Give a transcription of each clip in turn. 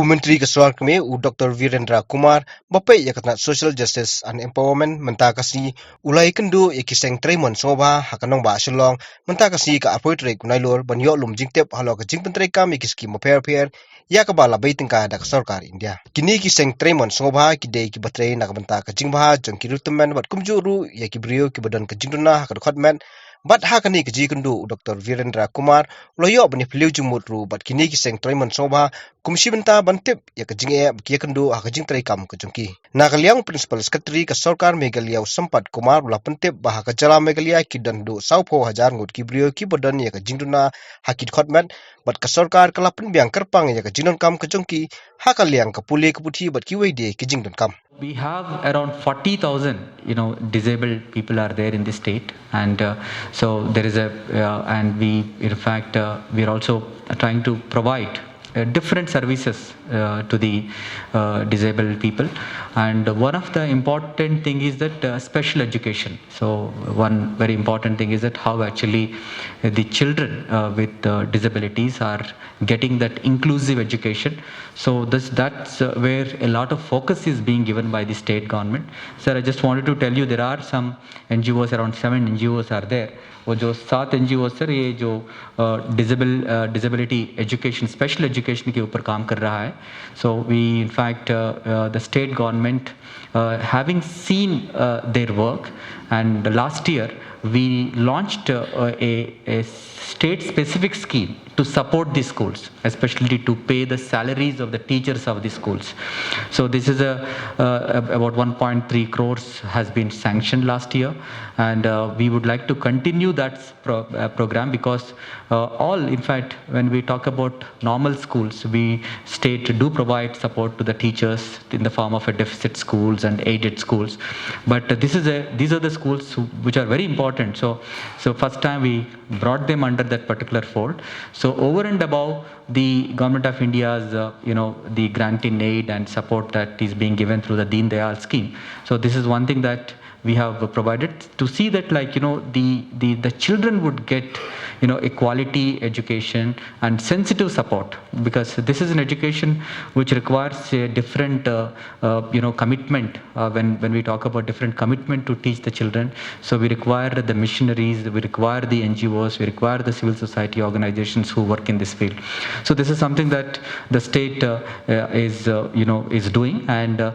Menteri Kesehatan kami, Dr. Virendra Kumar, bapai ya kata social justice and empowerment mentakasi ulai kendu ikiseng tremon soba hakanong ba shalong mentakasi ka apoi trek nailor banyo lum jingtep halo ka jingpentre kam ikiski mo per ya ka bala baiting ka da sarkar India. Kini kiseng tremon soba kidei ki batre na ka banta ka jingba jang kirutemen bat kumjuru ya ki brio ki badan ka jingduna ka khotmen bat hakani ka jikundu Dr. Virendra Kumar loyo bani fliu jumutru bat kini kiseng tremon soba kumsi benta bantip ya kajing kia kendu kajing terai kam kajungki. Nakaliang principal secretary ka sarkar Meghalaya sempat Kumar ula pentip bah kajala Meghalaya kidan du saupo hajar ngut kibrio ki badan ya kajing duna hakit khotmet bat ka sarkar kala penbiang kerpang ya kajing kam kajungki hakaliang kapuli kaputhi bat kiwei de kajing dun kam. We have around 40,000, disabled people are there in the state, and so there is and we, in fact, we are also trying to provide different services to the disabled people, and one of the important thing is that special education. So one very important thing is that how actually the children with disabilities are getting that inclusive education. So that's where a lot of focus is being given by the state government. Sir, I just wanted to tell you there are some NGOs, around 7 NGOs are there. वो जो 7 NGOs sir ये जो disability education, special education के ऊपर काम कर रहा है. So we, in fact, the state government having seen their work, and last year we launched a state specific scheme to support the schools, especially to pay the salaries of the teachers of the schools. So this is about 1.3 crores has been sanctioned last year, and we would like to continue that program, because in fact, when we talk about normal schools, we state do provide support to the teachers in the form of a deficit schools and aided schools, but these are the schools which are very important. So first time we brought them under that particular fold. So over and above the government of India's, the grant in aid and support that is being given through the Deen Dayal scheme. So this is one thing that we have provided to see that, the children would get, a quality education and sensitive support, because this is an education which requires a different, commitment. When we talk about different commitment to teach the children, so we require the missionaries, we require the NGOs, we require the civil society organizations who work in this field. So this is something that the state is doing, and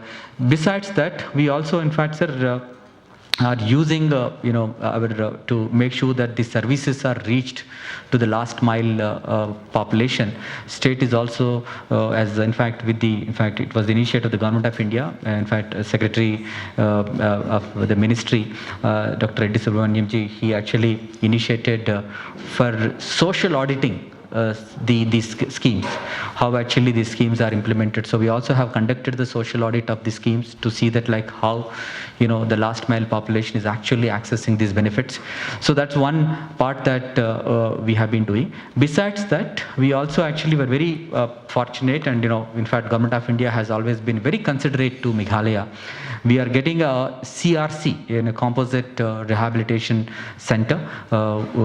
besides that, we also, in fact, sir, are using our to make sure that the services are reached to the last mile population. State is also as in fact it was the initiative of the government of India. In fact, Secretary of the ministry, Dr. Reddy Subramaniam ji, he actually initiated for social auditing these schemes, how actually these schemes are implemented. So we also have conducted the social audit of the schemes to see that how the last mile population is actually accessing these benefits. So that's one part that we have been doing. Besides that, we also actually were very fortunate, and in fact, Government of India has always been very considerate to Meghalaya. We are getting a CRC, a composite rehabilitation center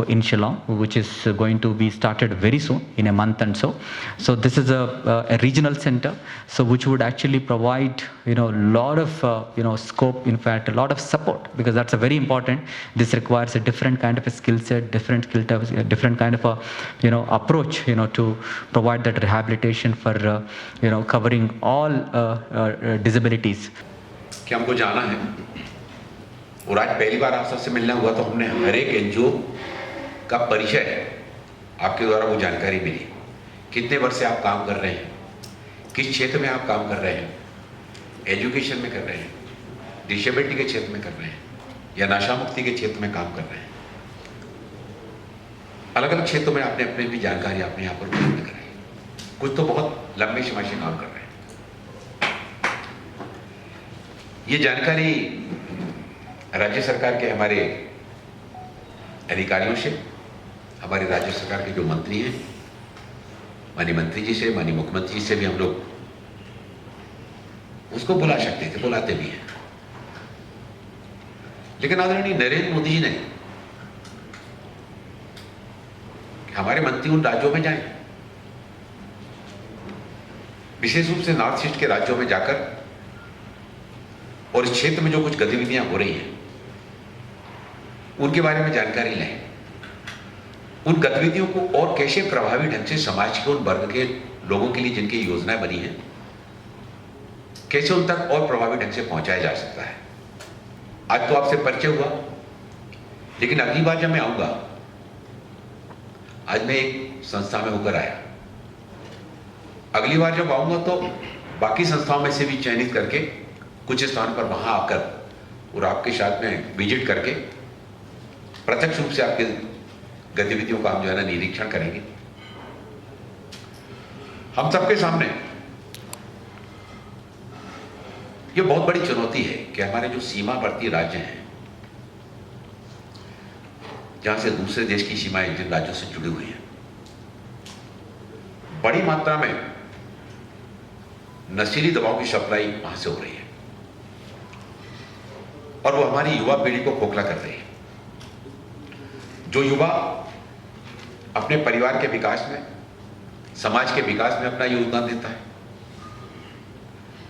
in Shillong, which is going to be started very soon, in a month and so. So this is a regional center, so which would actually provide lot of scope, in fact a lot of support, because that's a very important. This requires a different kind of a skill set, different kind of a approach to provide that rehabilitation for covering all disabilities. कि हमको जाना है, और आज पहली बार आप सबसे मिलना हुआ, तो हमने हर एक एनजीओ का परिचय आपके द्वारा वो जानकारी मिली. कितने वर्ष से आप काम कर रहे हैं, किस क्षेत्र में आप काम कर रहे हैं, एजुकेशन में कर रहे हैं, डिसेबिलिटी के क्षेत्र में कर रहे हैं, या नशा मुक्ति के क्षेत्र में काम कर रहे हैं. अलग अलग क्षेत्रों में आपने अपने भी जानकारी आपने यहाँ पर उपलब्ध कराई. कुछ तो बहुत लंबे समय से काम कर रहे हैं. ये जानकारी राज्य सरकार के हमारे अधिकारियों से, हमारे राज्य सरकार के जो मंत्री हैं, माननीय मंत्री जी से, माननीय मुख्यमंत्री जी से भी हम लोग उसको बुला सकते थे, बुलाते भी हैं. लेकिन आदरणीय नरेंद्र मोदी जी ने हमारे मंत्री उन राज्यों में जाएं विशेष रूप से नॉर्थ ईस्ट के राज्यों में जाकर और इस क्षेत्र में जो कुछ गतिविधियां हो रही हैं उनके बारे में जानकारी लें, उन गतिविधियों को और कैसे प्रभावी ढंग से समाज के उन वर्ग के लोगों के लिए जिनकी योजनाएं बनी हैं कैसे उन तक और प्रभावी ढंग से पहुंचाया जा सकता है। आज तो आपसे परिचय हुआ, लेकिन अगली बार जब मैं आऊंगा, आज मैं एक संस्था में होकर आया, अगली बार जब आऊंगा तो बाकी संस्थाओं में से भी चयनित करके कुछ स्थान पर वहां आकर और आपके साथ में विजिट करके प्रत्यक्ष रूप से आपके गतिविधियों का हम जो है ना निरीक्षण करेंगे। हम सबके सामने ये बहुत बड़ी चुनौती है कि हमारे जो सीमावर्ती राज्य हैं, जहां से दूसरे देश की सीमाएं जिन राज्यों से जुड़ी हुई हैं, बड़ी मात्रा में नशीली दवाओं की सप्लाई वहां से हो रही है और वो हमारी युवा पीढ़ी को खोखला कर रही है। जो युवा अपने परिवार के विकास में, समाज के विकास में अपना योगदान देता है,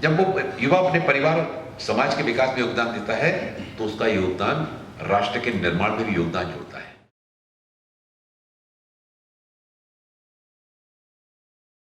जब वो युवा अपने परिवार और समाज के विकास में योगदान देता है तो उसका योगदान राष्ट्र के निर्माण में भी योगदान जोड़ता है।